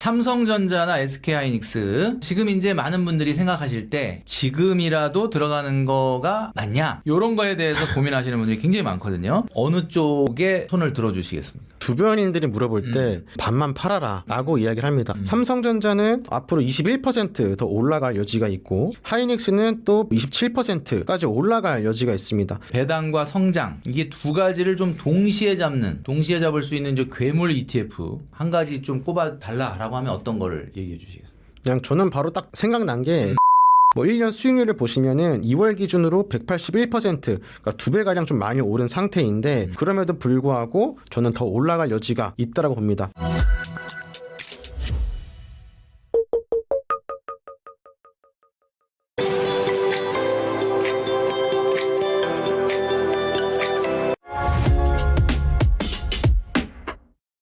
삼성전자나 SK하이닉스 지금 이제 많은 분들이 생각하실 때 지금이라도 들어가는 거가 맞냐? 이런 거에 대해서 고민하시는 분들이 굉장히 많거든요. 어느 쪽에 손을 들어주시겠습니까? 주변인들이 물어볼 때 반만 팔아라 라고 이야기를 합니다. 삼성전자는 앞으로 21% 더 올라갈 여지가 있고 하이닉스는 또 27%까지 올라갈 여지가 있습니다. 배당과 성장 이게 두 가지를 좀 동시에 잡을 수 있는 이제 괴물 ETF 한 가지 좀 꼽아 달라라고 하면 어떤 거를 얘기해 주시겠습니까? 그냥 저는 바로 딱 생각난 게 1년 수익률을 보시면은 2월 기준으로 181%, 그러니까 2배가량 좀 많이 오른 상태인데 그럼에도 불구하고 저는 더 올라갈 여지가 있다라고 봅니다.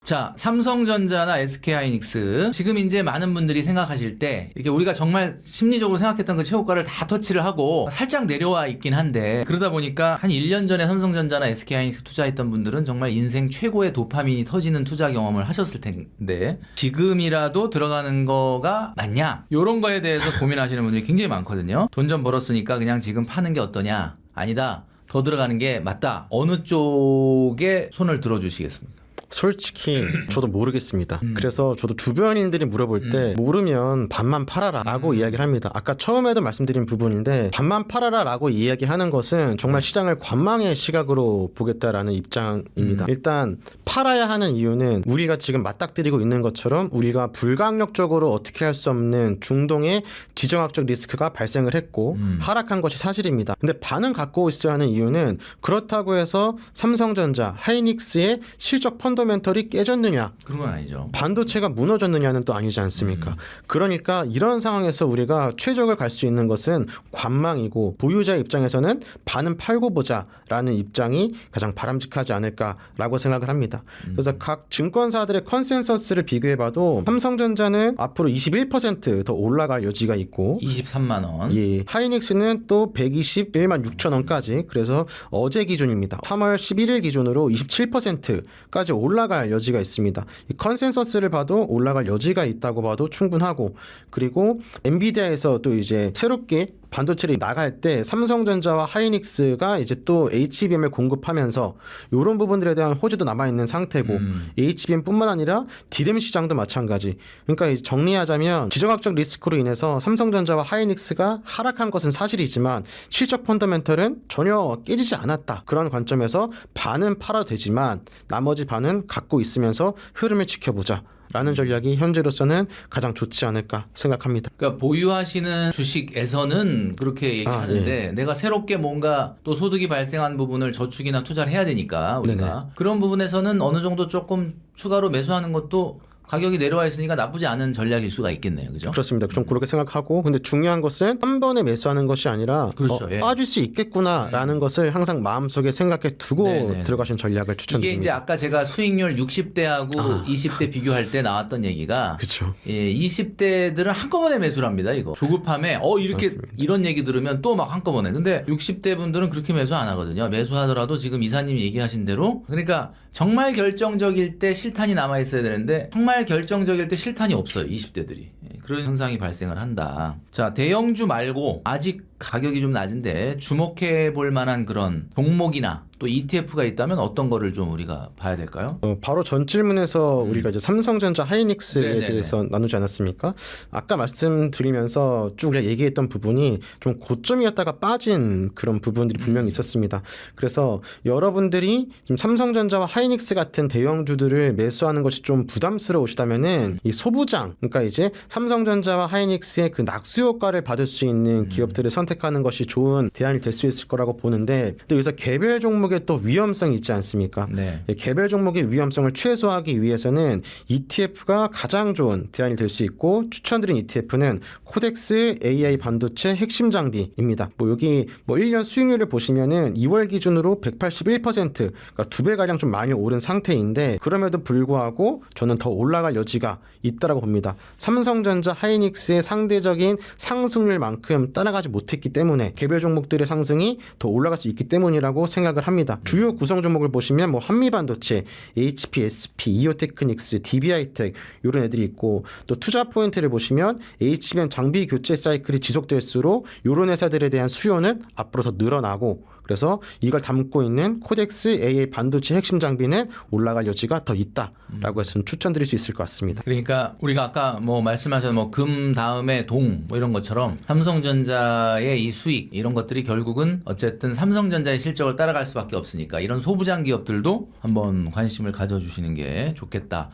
자, 삼성전자나 SK하이닉스 지금 이제 많은 분들이 생각하실 때 이렇게 우리가 정말 심리적으로 생각했던 그 최고가를 다 터치를 하고 살짝 내려와 있긴 한데 그러다 보니까 한 1년 전에 삼성전자나 SK하이닉스 투자했던 분들은 정말 인생 최고의 도파민이 터지는 투자 경험을 하셨을 텐데 지금이라도 들어가는 거가 맞냐? 이런 거에 대해서 고민하시는 분들이 굉장히 많거든요. 돈 좀 벌었으니까 그냥 지금 파는 게 어떠냐? 아니다. 더 들어가는 게 맞다. 어느 쪽에 손을 들어주시겠습니까? 솔직히 저도 모르겠습니다. 그래서 저도 주변인들이 물어볼 때 모르면 반만 팔아라 라고 이야기를 합니다. 아까 처음에도 말씀드린 부분인데 반만 팔아라 라고 이야기하는 것은 정말 시장을 관망의 시각으로 보겠다라는 입장입니다. 일단 팔아야 하는 이유는 우리가 지금 맞닥뜨리고 있는 것처럼 우리가 불가항력적으로 어떻게 할 수 없는 중동의 지정학적 리스크가 발생을 했고 하락한 것이 사실입니다. 근데 반은 갖고 있어야 하는 이유는 그렇다고 해서 삼성전자, 하이닉스의 실적 펀더멘털이 깨졌느냐? 그런 건 아니죠. 반도체가 무너졌느냐는 또 아니지 않습니까? 그러니까 이런 상황에서 우리가 최적을 갈 수 있는 것은 관망이고 보유자 입장에서는 반은 팔고 보자라는 입장이 가장 바람직하지 않을까라고 생각을 합니다. 그래서 각 증권사들의 컨센서스를 비교해봐도 삼성전자는 앞으로 21%더 올라갈 여지가 있고 23만 원. 예, 하이닉스는 또 121만 6천 원까지 그래서 어제 기준입니다. 3월 11일 기준으로 27%까지 올라갈 여지가 있습니다. 이 컨센서스를 봐도 올라갈 여지가 있다고 봐도 충분하고 그리고 엔비디아에서 또 이제 새롭게 반도체를 나갈 때 삼성전자와 하이닉스가 이제 또 HBM을 공급하면서 이런 부분들에 대한 호재도 남아있는 상태고 HBM뿐만 아니라 DRAM 시장도 마찬가지. 그러니까 정리하자면 지정학적 리스크로 인해서 삼성전자와 하이닉스가 하락한 것은 사실이지만 실적 펀더멘털은 전혀 깨지지 않았다. 그런 관점에서 반은 팔아도 되지만 나머지 반은 갖고 있으면서 흐름을 지켜보자. 라는 전략이 현재로서는 가장 좋지 않을까 생각합니다. 그러니까 보유하시는 주식에서는 그렇게 얘기하는데 예. 내가 새롭게 뭔가 또 소득이 발생한 부분을 저축이나 투자를 해야 되니까 우리가 네네. 그런 부분에서는 어느 정도 조금 추가로 매수하는 것도 가격이 내려와 있으니까 나쁘지 않은 전략일 수가 있겠네요. 그죠? 그렇습니다. 좀 그렇게 생각하고 근데 중요한 것은 한 번에 매수하는 것이 아니라 그렇죠. 예. 빠질 수 있겠구나라는 것을 항상 마음속에 생각해 두고 네네. 들어가신 전략을 이게 추천드립니다. 이제 아까 제가 수익률 60대하고 20대 비교할 때 나왔던 얘기가 그렇죠. 예, 20대들은 한꺼번에 매수를 합니다. 이거 조급함에 이렇게 맞습니다. 이런 얘기 들으면 또 막 한꺼번에. 근데 60대 분들은 그렇게 매수 안 하거든요. 매수하더라도 지금 이사님이 얘기하신 대로 그러니까 정말 결정적일 때 실탄이 남아 있어야 되는데 정말 결정적일 때 실탄이 없어요. 20대들이. 그런 현상이 발생을 한다. 자, 대형주 말고 아직 가격이 좀 낮은데 주목해 볼 만한 그런 종목이나 또 ETF가 있다면 어떤 거를 좀 우리가 봐야 될까요? 바로 전 질문에서 우리가 이제 삼성전자 하이닉스에 네네네. 대해서 나누지 않았습니까? 아까 말씀드리면서 쭉 우리가 얘기했던 부분이 좀 고점이었다가 빠진 그런 부분들이 분명히 있었습니다. 그래서 여러분들이 지금 삼성전자와 하이닉스 같은 대형주들을 매수하는 것이 좀 부담스러우시다면은 이 소부장, 그러니까 이제 삼성전자와 하이닉스의 그 낙수 효과를 받을 수 있는 기업들을 선택하는 것이 좋은 대안이 될 수 있을 거라고 보는데 또 여기서 개별 종목의 또 위험성이 있지 않습니까? 네. 개별 종목의 위험성을 최소화하기 위해서는 ETF가 가장 좋은 대안이 될 수 있고 추천드린 ETF는 코덱스 AI 반도체 핵심 장비입니다. 여기 1년 수익률을 보시면은 2월 기준으로 181%, 그러니까 2배가량 좀 많이 오른 상태인데 그럼에도 불구하고 저는 더 올라갈 여지가 있다라고 봅니다. 삼성전자, 하이닉스의 상대적인 상승률만큼 따라가지 못했기 때문에 개별 종목들의 상승이 더 올라갈 수 있기 때문이라고 생각을 합니다. 합니다. 주요 구성 종목을 보시면 뭐 한미반도체, HP, SP, 이오테크닉스, DB하이텍 이런 애들이 있고 또 투자 포인트를 보시면 HBM 장비 교체 사이클이 지속될수록 이런 회사들에 대한 수요는 앞으로 더 늘어나고 그래서 이걸 담고 있는 코덱스 AA 반도체 핵심 장비는 올라갈 여지가 더 있다라고 해서 추천드릴 수 있을 것 같습니다. 그러니까 우리가 아까 뭐 말씀하신 뭐 금 다음에 동 뭐 이런 것처럼 삼성전자의 이 수익 이런 것들이 결국은 어쨌든 삼성전자의 실적을 따라갈 수밖에 없으니까 이런 소부장 기업들도 한번 관심을 가져주시는 게 좋겠다.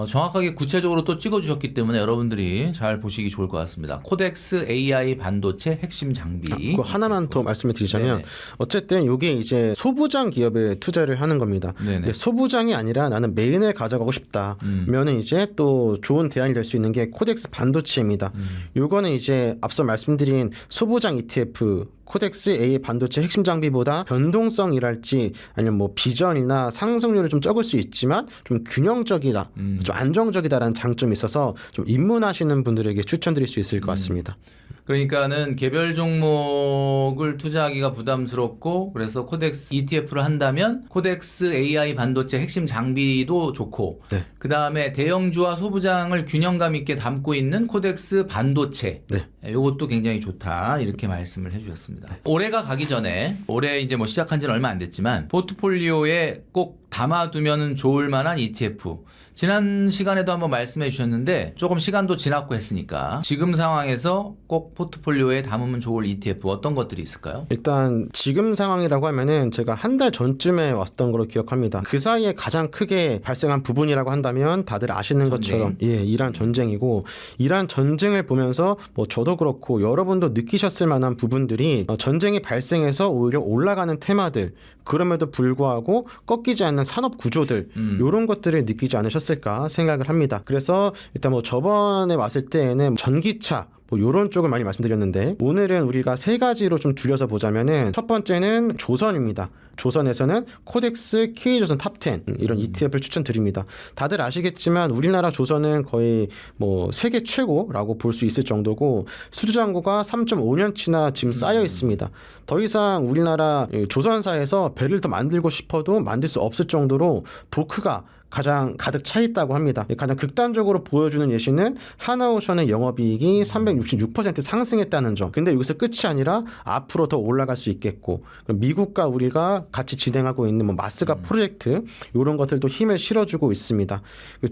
정확하게 구체적으로 또 찍어주셨기 때문에 여러분들이 잘 보시기 좋을 것 같습니다. 코덱스 AI 반도체 핵심 장비. 그거 하나만 더 말씀을 드리자면 네네. 어쨌든 이게 이제 소부장 기업에 투자를 하는 겁니다. 네네. 근데 소부장이 아니라 나는 메인을 가져가고 싶다면은 이제 또 좋은 대안이 될 수 있는 게 코덱스 반도체입니다. 요거는 이제 앞서 말씀드린 소부장 ETF 코덱스 A 반도체 핵심 장비보다 변동성이랄지 아니면 뭐 비전이나 상승률을 좀 적을 수 있지만 좀 균형적이다, 좀 안정적이다라는 장점이 있어서 좀 입문하시는 분들에게 추천드릴 수 있을 것 같습니다. 그러니까는 개별 종목을 투자하기가 부담스럽고 그래서 코덱스 ETF를 한다면 코덱스 AI 반도체 핵심 장비도 좋고 네. 그 다음에 대형주와 소부장을 균형감 있게 담고 있는 코덱스 반도체 네. 이것도 굉장히 좋다 이렇게 말씀을 해주셨습니다. 올해가 가기 전에 올해 이제 뭐 시작한 지는 얼마 안 됐지만 포트폴리오에 꼭 담아두면 좋을 만한 ETF 지난 시간에도 한번 말씀해 주셨는데 조금 시간도 지났고 했으니까 지금 상황에서 꼭 포트폴리오에 담으면 좋을 ETF 어떤 것들이 있을까요? 일단 지금 상황이라고 하면은 제가 한 달 전쯤에 왔던 걸로 기억합니다. 그 사이에 가장 크게 발생한 부분이라고 한다면 다들 아시는 것처럼 이란 전쟁이고 이란 전쟁을 보면서 뭐 저도 그렇고 여러분도 느끼셨을 만한 부분들이 전쟁이 발생해서 오히려 올라가는 테마들 그럼에도 불구하고 꺾이지 않는 산업 구조들 이런 것들을 느끼지 않으셨을까 생각을 합니다. 그래서 일단 뭐 저번에 왔을 때에는 전기차 뭐 이런 쪽을 많이 말씀드렸는데 오늘은 우리가 세 가지로 좀 줄여서 보자면은 첫 번째는 조선입니다. 조선에서는 코덱스 K조선 탑10 이런 ETF를 추천드립니다. 다들 아시겠지만 우리나라 조선은 거의 뭐 세계 최고라고 볼 수 있을 정도고 수주잔고가 3.5년치나 지금 쌓여 있습니다. 더 이상 우리나라 조선사에서 배를 더 만들고 싶어도 만들 수 없을 정도로 도크가 가장 가득 차 있다고 합니다. 가장 극단적으로 보여주는 예시는 하나오션의 영업이익이 366% 상승했다는 점. 근데 여기서 끝이 아니라 앞으로 더 올라갈 수 있겠고 미국과 우리가 같이 진행하고 있는 뭐 마스가 프로젝트 이런 것들도 힘을 실어주고 있습니다.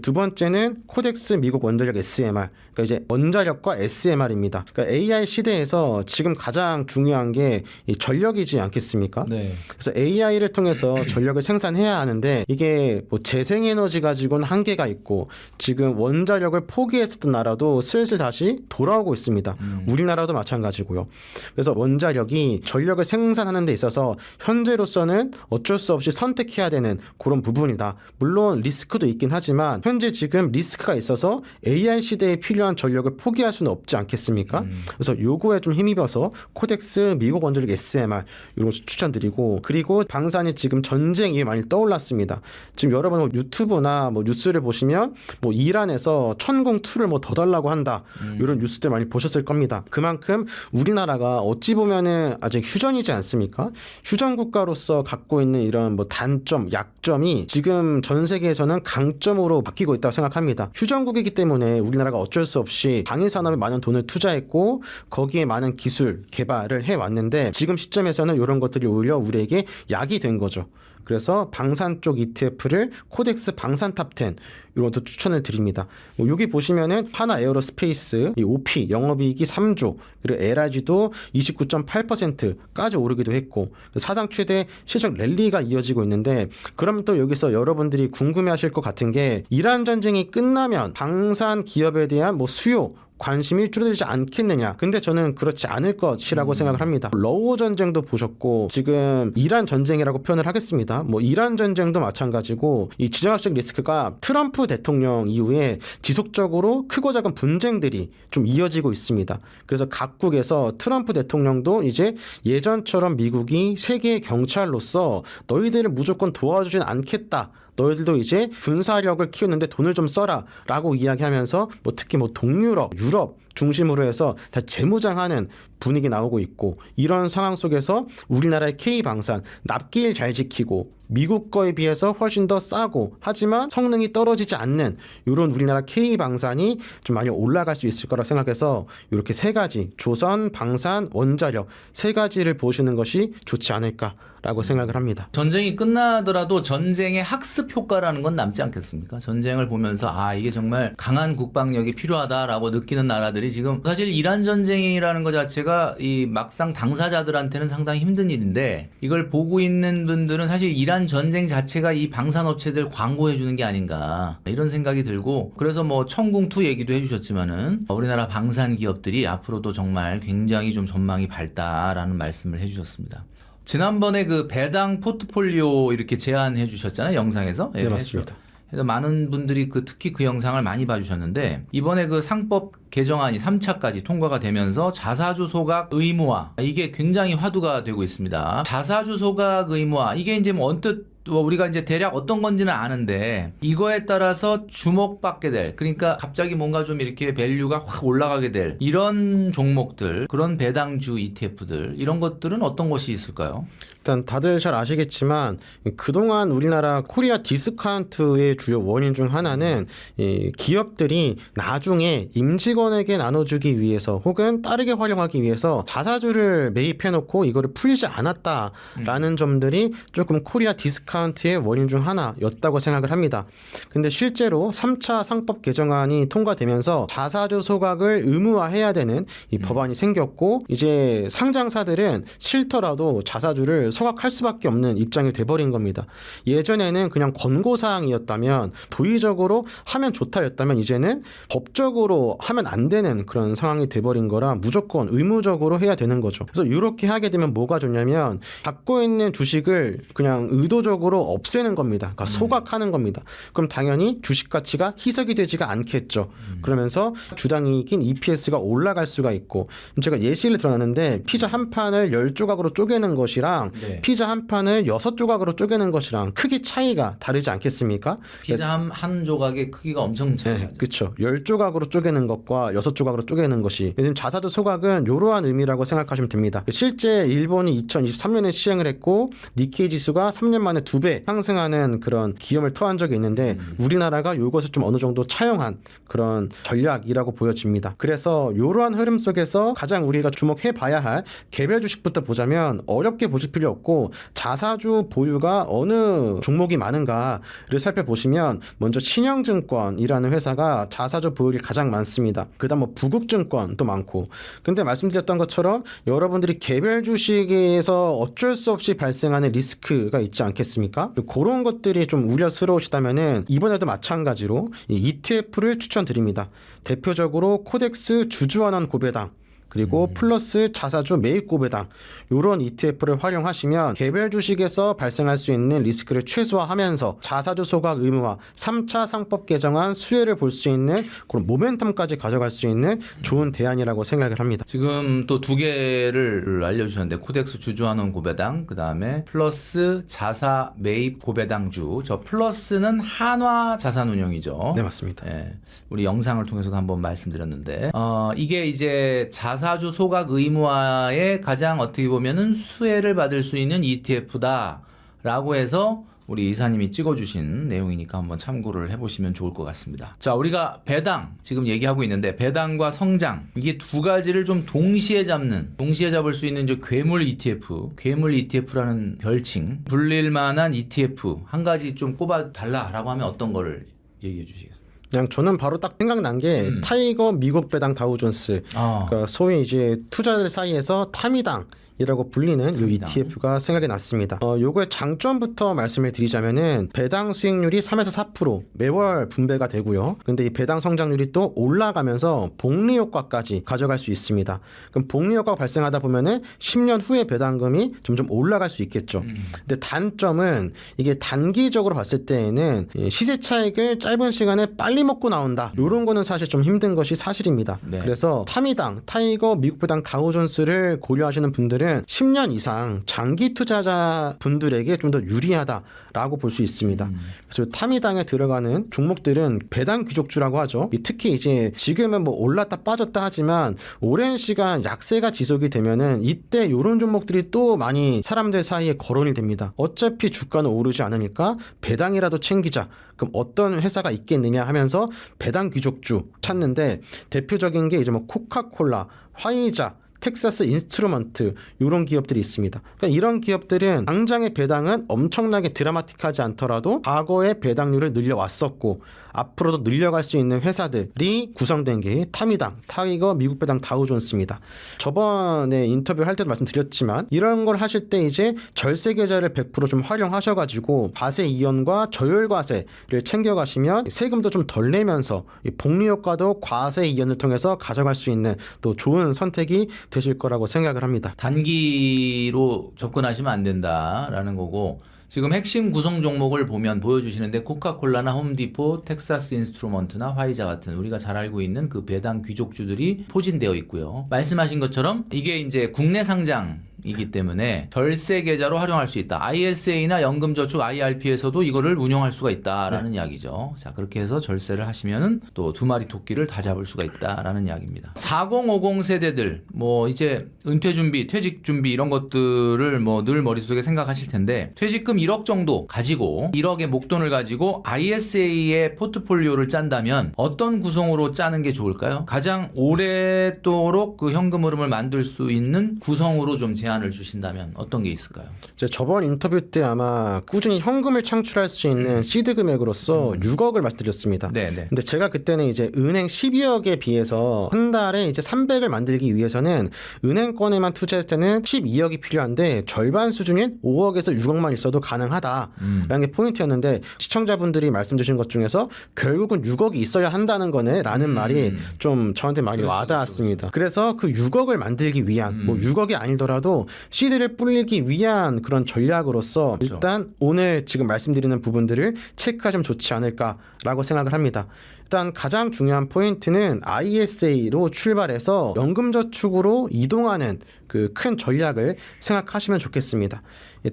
두 번째는 코덱스 미국 원자력 SMR. 그러니까 이제 원자력과 SMR입니다. 그러니까 AI 시대에서 지금 가장 중요한 게 이 전력이지 않겠습니까? 네. 그래서 AI를 통해서 전력을 생산해야 하는데 이게 뭐 재생에너지 가지고는 한계가 있고 지금 원자력을 포기했었던 나라도 슬슬 다시 돌아오고 있습니다. 우리나라도 마찬가지고요. 그래서 원자력이 전력을 생산하는 데 있어서 현재로서는 어쩔 수 없이 선택해야 되는 그런 부분이다. 물론 리스크도 있긴 하지만 현재 지금 리스크가 있어서 AI 시대에 필요한 전력을 포기할 수는 없지 않겠습니까? 그래서 요거에 좀 힘입어서 코덱스 미국 원자력 SMR 이런 거 추천드리고 그리고 방산이 지금 전쟁이 많이 떠올랐습니다. 지금 여러분 유튜브나 뭐 뉴스를 보시면 뭐 이란에서 천공2를 뭐 더 달라고 한다 이런 뉴스들 많이 보셨을 겁니다. 그만큼 우리나라가 어찌 보면은 아직 휴전이지 않습니까? 휴전 국가로서 갖고 있는 이런 뭐 단점, 약점이 지금 전 세계에서는 강점으로 바뀌고 있다고 생각합니다. 휴전국이기 때문에 우리나라가 어쩔 수 없이 방위 산업에 많은 돈을 투자했고 거기에 많은 기술 개발을 해왔는데 지금 시점에서는 이런 것들이 오히려 우리에게 약이 된 거죠. 그래서 방산 쪽 ETF를 코덱스 방산 탑10 이런 것도 추천을 드립니다. 뭐 여기 보시면은 하나 에어로스페이스 이 OP 영업이익이 3조 그리고 LRG도 29.8%까지 오르기도 했고 사상 최대 실적 랠리가 이어지고 있는데 그럼 또 여기서 여러분들이 궁금해하실 것 같은 게 이란 전쟁이 끝나면 방산 기업에 대한 뭐 수요 관심이 줄어들지 않겠느냐. 근데 저는 그렇지 않을 것이라고 생각을 합니다. 러우 전쟁도 보셨고 지금 이란 전쟁이라고 표현을 하겠습니다. 뭐 이란 전쟁도 마찬가지고 이 지정학적 리스크가 트럼프 대통령 이후에 지속적으로 크고 작은 분쟁들이 좀 이어지고 있습니다. 그래서 각국에서 트럼프 대통령도 이제 예전처럼 미국이 세계의 경찰로서 너희들을 무조건 도와주진 않겠다. 너희들도 이제 군사력을 키우는데 돈을 좀 써라 라고 이야기하면서 뭐 특히 뭐 동유럽, 유럽 중심으로 해서 다 재무장하는 분위기 나오고 있고 이런 상황 속에서 우리나라의 K방산 납기일 잘 지키고 미국 거에 비해서 훨씬 더 싸고 하지만 성능이 떨어지지 않는 이런 우리나라 K방산이 좀 많이 올라갈 수 있을 거라 생각해서 이렇게 세 가지 조선, 방산, 원자력 세 가지를 보시는 것이 좋지 않을까라고 생각을 합니다. 전쟁이 끝나더라도 전쟁의 학습 효과라는 건 남지 않겠습니까? 전쟁을 보면서 이게 정말 강한 국방력이 필요하다라고 느끼는 나라들이 지금 사실 이란 전쟁이라는 것 자체가 이 막상 당사자들한테는 상당히 힘든 일인데 이걸 보고 있는 분들은 사실 이란 전쟁 자체가 이 방산업체들 광고해 주는 게 아닌가 이런 생각이 들고 그래서 뭐 청궁2 얘기도 해주셨지만은 우리나라 방산 기업들이 앞으로도 정말 굉장히 좀 전망이 밝다라는 말씀을 해주셨습니다. 지난번에 그 배당 포트폴리오 이렇게 제안해 주셨잖아요, 영상에서. 네, 맞습니다. 그래서 많은 분들이 특히 그 영상을 많이 봐주셨는데 이번에 그 상법 개정안이 3차까지 통과가 되면서 자사주 소각 의무화 이게 굉장히 화두가 되고 있습니다. 자사주 소각 의무화 이게 이제 뭐 언뜻 우리가 이제 대략 어떤 건지는 아는데 이거에 따라서 주목받게 될 그러니까 갑자기 뭔가 좀 이렇게 밸류가 확 올라가게 될 이런 종목들 그런 배당주 ETF들 이런 것들은 어떤 것이 있을까요? 일단 다들 잘 아시겠지만 그동안 우리나라 코리아 디스카운트의 주요 원인 중 하나는 이 기업들이 나중에 임직원에게 나눠주기 위해서 혹은 다르게 활용하기 위해서 자사주를 매입해놓고 이거를 풀지 않았다라는 점들이 조금 코리아 디스카운트의 원인 중 하나였다고 생각을 합니다. 근데 실제로 3차 상법 개정안이 통과되면서 자사주 소각을 의무화해야 되는 이 법안이 생겼고 이제 상장사들은 싫더라도 자사주를 소각할 수밖에 없는 입장이 돼버린 겁니다. 예전에는 그냥 권고사항이었다면 도의적으로 하면 좋다였다면 이제는 법적으로 하면 안 되는 그런 상황이 돼버린 거라 무조건 의무적으로 해야 되는 거죠. 그래서 이렇게 하게 되면 뭐가 좋냐면 갖고 있는 주식을 그냥 의도적으로 없애는 겁니다. 그러니까 소각하는 겁니다. 그럼 당연히 주식 가치가 희석이 되지가 않겠죠. 그러면서 주당 이익인 EPS가 올라갈 수가 있고 제가 예시를 들어놨는데 피자 한 판을 10조각으로 쪼개는 것이랑 네. 피자 한 판을 6조각으로 쪼개는 것이랑 크기 차이가 다르지 않겠습니까? 피자 한 조각의 크기가 엄청 차이가 네, 그렇죠. 10조각으로 쪼개는 것과 6조각으로 쪼개는 것이 요즘 자사주 소각은 이러한 의미라고 생각하시면 됩니다. 실제 일본이 2023년에 시행을 했고 니케이 지수가 3년 만에 2배 상승하는 그런 기염을 토한 적이 있는데 우리나라가 이것을 좀 어느 정도 차용한 그런 전략이라고 보여집니다. 그래서 이러한 흐름 속에서 가장 우리가 주목해 봐야 할 개별 주식부터 보자면 어렵게 보실 필요 없고 자사주 보유가 어느 종목이 많은가를 살펴보시면 먼저 신영증권이라는 회사가 자사주 보유율이 가장 많습니다. 그다음 뭐 부국증권도 많고 근데 말씀드렸던 것처럼 여러분들이 개별 주식에서 어쩔 수 없이 발생하는 리스크가 있지 않겠습니까? 그런 것들이 좀 우려스러우시다면은 이번에도 마찬가지로 이 ETF를 추천드립니다. 대표적으로 코덱스 주주환원 고배당 그리고 플러스 자사주 매입 고배당 이런 ETF를 활용하시면 개별 주식에서 발생할 수 있는 리스크를 최소화하면서 자사주 소각 의무화 3차 상법 개정안 수혜를 볼 수 있는 그런 모멘텀까지 가져갈 수 있는 좋은 대안이라고 생각을 합니다. 지금 또 두 개를 알려주셨는데 코덱스 주주환원 고배당 그 다음에 플러스 자사 매입 고배당주 저 플러스는 한화 자산운용이죠. 네, 맞습니다. 네, 우리 영상을 통해서도 한번 말씀드렸는데 이게 이제 자사주 소각 의무화에 가장 어떻게 보면은 수혜를 받을 수 있는 ETF다라고 해서 우리 이사님이 찍어주신 내용이니까 한번 참고를 해보시면 좋을 것 같습니다. 자, 우리가 배당 지금 얘기하고 있는데 배당과 성장 이게 두 가지를 좀 동시에 잡을 수 있는 이제 괴물 ETF라는 별칭 불릴 만한 ETF 한 가지 좀 꼽아달라라고 하면 어떤 거를 얘기해 주시겠어요? 그냥 저는 바로 딱 생각난 게 타이거 미국 배당 다우존스 그러니까 소위 이제 투자들 사이에서 타미당이라고 불리는 이 ETF가 생각이 났습니다. 요거의 장점부터 말씀을 드리자면은 배당 수익률이 3에서 4% 매월 분배가 되고요. 근데 이 배당 성장률이 또 올라가면서 복리 효과까지 가져갈 수 있습니다. 그럼 복리 효과가 발생하다 보면은 10년 후에 배당금이 점점 올라갈 수 있겠죠. 근데 단점은 이게 단기적으로 봤을 때에는 시세 차익을 짧은 시간에 빨리 먹고 나온다. 이런 거는 사실 좀 힘든 것이 사실입니다. 네. 그래서 타미당, 타이거, 미국 배당 다우존스를 고려하시는 분들은 10년 이상 장기 투자자 분들에게 좀 더 유리하다라고 볼 수 있습니다. 그래서 타미당에 들어가는 종목들은 배당 귀족주라고 하죠. 특히 이제 지금은 뭐 올랐다 빠졌다 하지만 오랜 시간 약세가 지속이 되면은 이때 이런 종목들이 또 많이 사람들 사이에 거론이 됩니다. 어차피 주가는 오르지 않으니까 배당이라도 챙기자. 그럼 어떤 회사가 있겠느냐 하면서 배당 귀족주 찾는데 대표적인 게 이제 뭐 코카콜라, 화이자, 텍사스 인스트루먼트 이런 기업들이 있습니다. 그러니까 이런 기업들은 당장의 배당은 엄청나게 드라마틱하지 않더라도 과거의 배당률을 늘려왔었고 앞으로도 늘려갈 수 있는 회사들이 구성된 게 타미당, 타이거, 미국 배당 다우존스입니다. 저번에 인터뷰 할 때도 말씀드렸지만 이런 걸 하실 때 이제 절세 계좌를 100% 좀 활용하셔가지고 과세 이연과 저율 과세를 챙겨가시면 세금도 좀 덜 내면서 복리 효과도 과세 이연을 통해서 가져갈 수 있는 또 좋은 선택이 되실 거라고 생각을 합니다. 단기로 접근하시면 안 된다라는 거고 지금 핵심 구성 종목을 보면 보여주시는데 코카콜라나 홈디포, 텍사스 인스트루먼트나 화이자 같은 우리가 잘 알고 있는 그 배당 귀족주들이 포진되어 있고요. 말씀하신 것처럼 이게 이제 국내 상장이기 때문에 절세 계좌로 활용할 수 있다. ISA나 연금저축 IRP에서도 이거를 운용할 수가 있다라는 이야기죠. 자, 그렇게 해서 절세를 하시면은 또 두 마리 토끼를 다 잡을 수가 있다라는 이야기입니다. 4050 세대들 뭐 이제 은퇴 준비, 퇴직 준비 이런 것들을 뭐 늘 머릿속에 생각하실 텐데 퇴직금 1억 정도 가지고 1억의 목돈을 가지고 ISA의 포트폴리오를 짠다면 어떤 구성으로 짜는 게 좋을까요? 가장 오랫도록 그 현금 흐름을 만들 수 있는 구성으로 좀 제안을 주신다면 어떤 게 있을까요? 저번 인터뷰 때 아마 꾸준히 현금을 창출할 수 있는 시드 금액으로서 6억을 말씀드렸습니다. 네네. 근데 제가 그때는 이제 은행 12억에 비해서 한 달에 이제 300을 만들기 위해서는 은행권에만 투자했을 때는 12억이 필요한데 절반 수준인 5억에서 6억만 있어도 가능하다라는 게 포인트였는데 시청자분들이 말씀 주신 것 중에서 결국은 6억이 있어야 한다는 거네 라는 말이 좀 저한테 많이 와닿았습니다. 그래서 그 6억을 만들기 위한 뭐 6억이 아니더라도 시드를 뿌리기 위한 그런 전략으로서 그렇죠. 일단 오늘 지금 말씀드리는 부분들을 체크하시면 좋지 않을까라고 생각을 합니다. 일단 가장 중요한 포인트는 ISA로 출발해서 연금저축으로 이동하는 그 큰 전략을 생각하시면 좋겠습니다.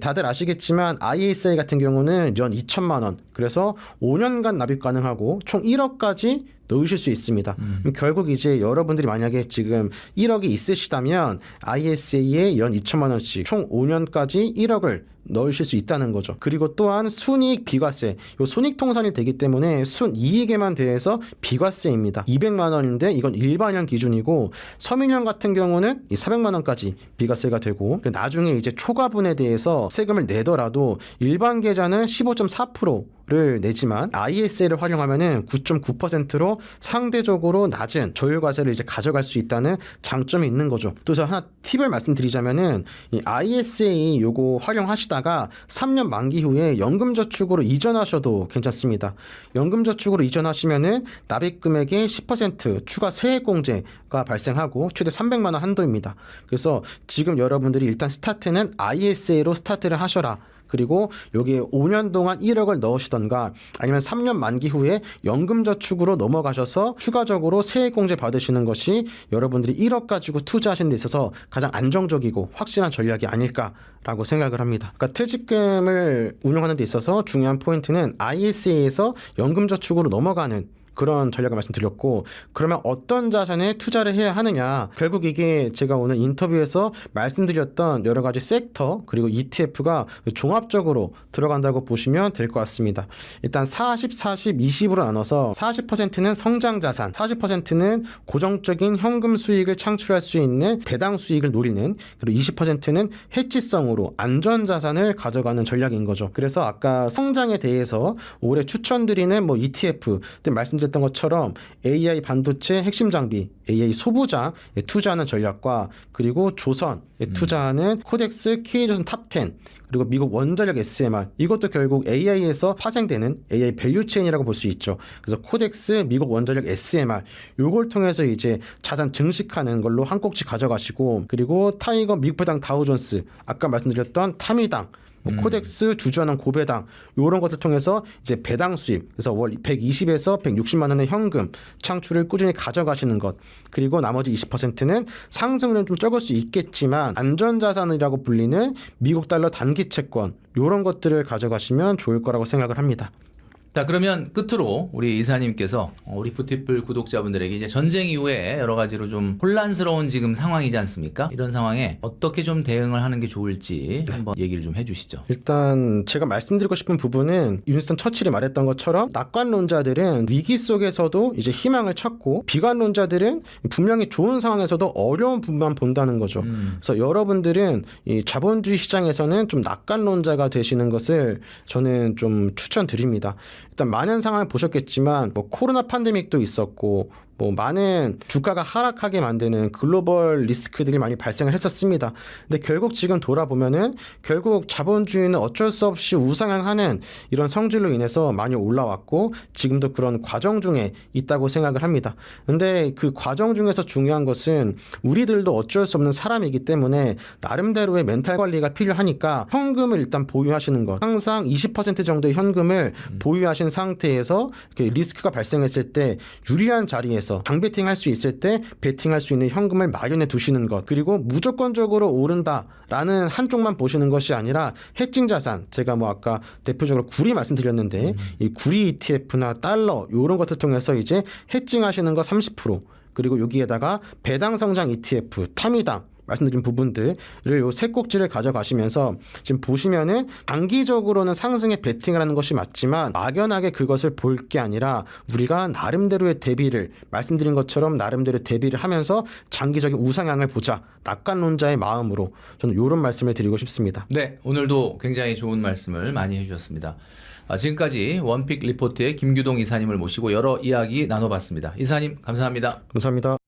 다들 아시겠지만 ISA 같은 경우는 연 2천만 원, 그래서 5년간 납입 가능하고 총 1억까지 넣으실 수 있습니다. 결국 이제 여러분들이 만약에 지금 1억이 있으시다면 ISA에 연 2천만 원씩 총 5년까지 1억을 넣으실 수 있다는 거죠. 그리고 또한 순이익 비과세, 요 손익통산이 되기 때문에 순이익에만 대해서 비과세입니다. 200만 원인데 이건 일반형 기준이고 서민형 같은 경우는 이 400만 원까지 비과세가 되고 나중에 이제 초과분에 대해서 세금을 내더라도 일반 계좌는 15.4%를 내지만 ISA를 활용하면은 9.9%로 상대적으로 낮은 저율과세를 이제 가져갈 수 있다는 장점이 있는 거죠. 또 저 하나 팁을 말씀드리자면은 이 ISA 요거 활용하시다가 3년 만기 후에 연금저축으로 이전하셔도 괜찮습니다. 연금저축으로 이전하시면은 납입 금액의 10% 추가 세액공제가 발생하고 최대 300만 원 한도입니다. 그래서 지금 여러분들이 일단 스타트는 ISA로 스타트를 하셔라. 그리고 여기에 5년 동안 1억을 넣으시던가 아니면 3년 만기 후에 연금저축으로 넘어가셔서 추가적으로 세액공제 받으시는 것이 여러분들이 1억 가지고 투자하시는 데 있어서 가장 안정적이고 확실한 전략이 아닐까라고 생각을 합니다. 그러니까 퇴직금을 운용하는 데 있어서 중요한 포인트는 ISA에서 연금저축으로 넘어가는 그런 전략을 말씀드렸고, 그러면 어떤 자산에 투자를 해야 하느냐, 결국 이게 제가 오늘 인터뷰에서 말씀드렸던 여러 가지 섹터 그리고 ETF가 종합적으로 들어간다고 보시면 될 것 같습니다. 일단 40, 40, 20으로 나눠서 40%는 성장자산, 40%는 고정적인 현금 수익을 창출할 수 있는 배당 수익을 노리는, 그리고 20%는 해지성으로 안전자산을 가져가는 전략인 거죠. 그래서 아까 성장에 대해서 올해 추천드리는 뭐 ETF 때 말씀드렸던 것처럼 AI 반도체 핵심 장비, AI 소부장에 투자하는 전략과 그리고 조선에 투자하는 코덱스 K조선 탑10 그리고 미국 원자력 SMR, 이것도 결국 AI에서 파생되는 AI 밸류체인이라고 볼 수 있죠. 그래서 코덱스, 미국 원자력 SMR 요걸 통해서 이제 자산 증식하는 걸로 한 꼭지 가져가시고, 그리고 타이거, 미국 배당 다우존스, 아까 말씀드렸던 타미당, 뭐 코덱스, 주주환원 고배당 이런 것들 통해서 이제 배당 수입, 그래서 월 120에서 160만 원의 현금 창출을 꾸준히 가져가시는 것, 그리고 나머지 20%는 상승률은 좀 적을 수 있겠지만 안전자산이라고 불리는 미국 달러 단기 채권 이런 것들을 가져가시면 좋을 거라고 생각을 합니다. 자, 그러면 끝으로 우리 이사님께서 우리 푸티풀 구독자분들에게 이제 전쟁 이후에 여러 가지로 좀 혼란스러운 지금 상황이지 않습니까? 이런 상황에 어떻게 좀 대응을 하는 게 좋을지 한번 얘기를 좀 해주시죠. 일단 제가 말씀드리고 싶은 부분은 윈스턴 처칠이 말했던 것처럼 낙관론자들은 위기 속에서도 이제 희망을 찾고 비관론자들은 분명히 좋은 상황에서도 어려운 부분만 본다는 거죠. 그래서 여러분들은 이 자본주의 시장에서는 좀 낙관론자가 되시는 것을 저는 좀 추천드립니다. 일단 많은 상황을 보셨겠지만 뭐 코로나 팬데믹도 있었고 뭐 많은 주가가 하락하게 만드는 글로벌 리스크들이 많이 발생을 했었습니다. 근데 결국 지금 돌아보면은 결국 자본주의는 어쩔 수 없이 우상향하는 이런 성질로 인해서 많이 올라왔고 지금도 그런 과정 중에 있다고 생각을 합니다. 근데 그 과정 중에서 중요한 것은 우리들도 어쩔 수 없는 사람이기 때문에 나름대로의 멘탈 관리가 필요하니까 현금을 일단 보유하시는 것, 항상 20% 정도의 현금을 보유하신 상태에서 이렇게 리스크가 발생했을 때 유리한 자리에서 장배팅 할 수 있을 때 베팅할 수 있는 현금을 마련해 두시는 것, 그리고 무조건적으로 오른다라는 한쪽만 보시는 것이 아니라 해칭 자산, 제가 뭐 아까 대표적으로 구리 말씀드렸는데 이 구리 ETF나 달러 이런 것들 통해서 이제 해칭하시는 거 30%, 그리고 여기에다가 배당 성장 ETF, 타미당 말씀드린 부분들을 요 세 꼭지를 가져가시면서 지금 보시면은 단기적으로는 상승에 베팅을 하는 것이 맞지만 막연하게 그것을 볼 게 아니라 우리가 나름대로의 대비를 말씀드린 것처럼 나름대로 대비를 하면서 장기적인 우상향을 보자, 낙관론자의 마음으로 저는 이런 말씀을 드리고 싶습니다. 네, 오늘도 굉장히 좋은 말씀을 많이 해주셨습니다. 지금까지 원픽 리포트의 김규동 이사님을 모시고 여러 이야기 나눠봤습니다. 이사님 감사합니다. 감사합니다.